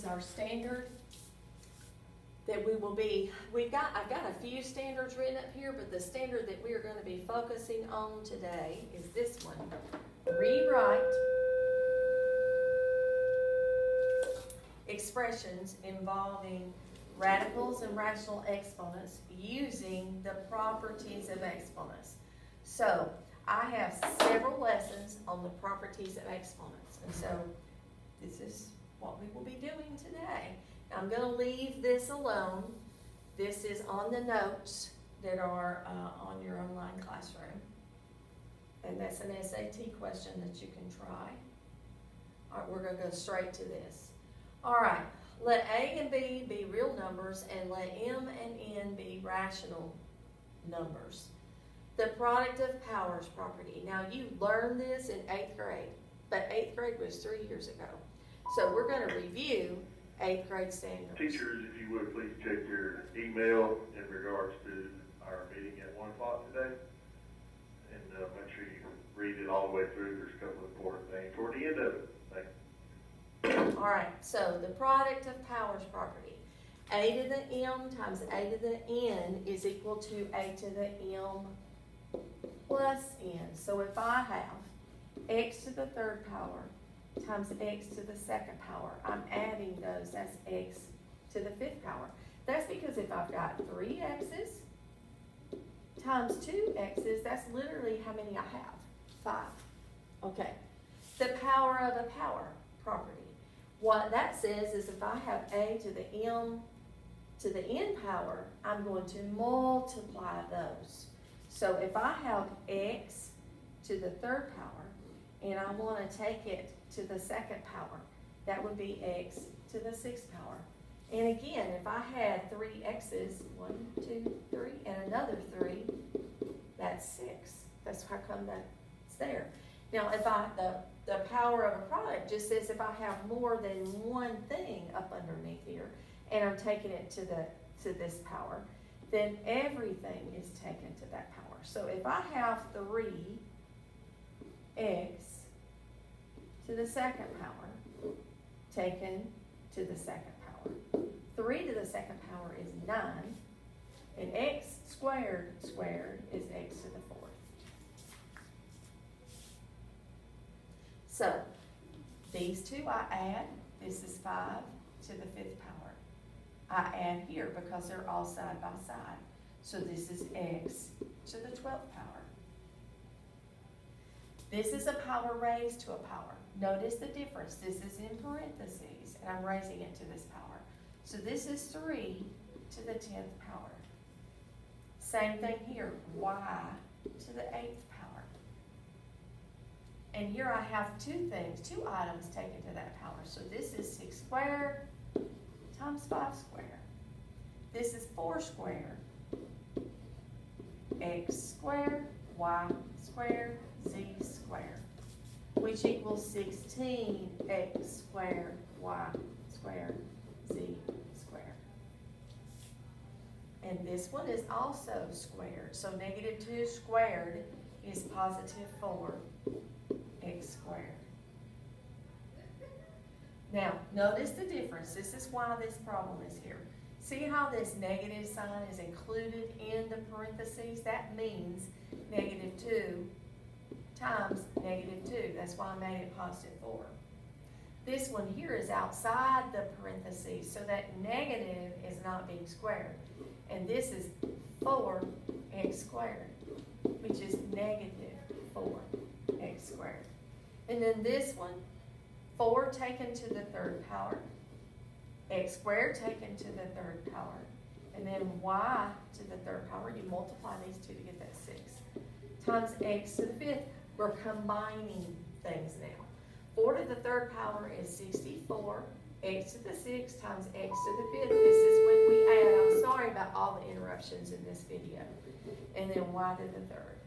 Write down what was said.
is our standard that I've got a few standards written up here, but the standard that we are going to be focusing on today is this one. Rewrite expressions involving radicals and rational exponents using the properties of exponents. So I have several lessons on the properties of exponents, and so this is what we will be doing today. I'm going to leave this alone. This is on the notes that are on your online classroom. And that's an SAT question that you can try. All right, we're going to go straight to this. All right, let A and B be real numbers and let M and N be rational numbers. The product of powers property. Now you learned this in 8th grade, but 8th grade was 3 years ago. So we're going to review 8th grade standards. Teachers, if you would, please check your email in regards to our meeting at 1 o'clock today. And make sure you read it all the way through. There's a couple of important things toward the end of it. Thank you. All right, so the product of powers property. A to the M times A to the N is equal to A to the M plus N. So if I have x to the third power times x to the second power, I'm adding those as x to the fifth power. That's because if I've got 3 x's times 2 x's, that's literally how many I have, 5. Okay, the power of a power property. What that says is if I have a to the m to the n power, I'm going to multiply those. So if I have x to the third power and I want to take it to the second power, that would be x to the sixth power. And again, if I had 3 x's, 1, 2, 3, and another 3, that's 6. That's how come that's there. Now, if the power of a product just says if I have more than one thing up underneath here, and I'm taking it to this power, then everything is taken to that power. So if I have 3x to the second power taken to the second power, 3 to the second power is 9, and x squared is x to the fourth. So these two I add. This is 5 to the fifth power. I add here because they're all side by side. So this is x to the 12th power. This is a power raised to a power. Notice the difference. This is in parentheses, and I'm raising it to this power. So this is 3 to the 10th power. Same thing here, y to the 8th power. And here I have 2 items taken to that power. So this is 6 squared times 5 squared. This is 4 squared, x squared, y squared, z squared, which equals 16x squared, y squared, z squared. And this one is also squared. So -2 squared is positive 4x squared. Now, notice the difference. This is why this problem is here. See how this negative sign is included in the parentheses? That means -2 times -2. That's why I made it positive 4. This one here is outside the parentheses, so that negative is not being squared. And this is 4x squared, which is -4x squared. And then this one, 4 taken to the third power, x squared taken to the third power, and then y to the third power. You multiply these two to get that 6, times x to the fifth. We're combining things now. 4 to the third power is 64. X to the 6th times x to the 5th. This is when we add. I'm sorry about all the interruptions in this video. And then y to the third.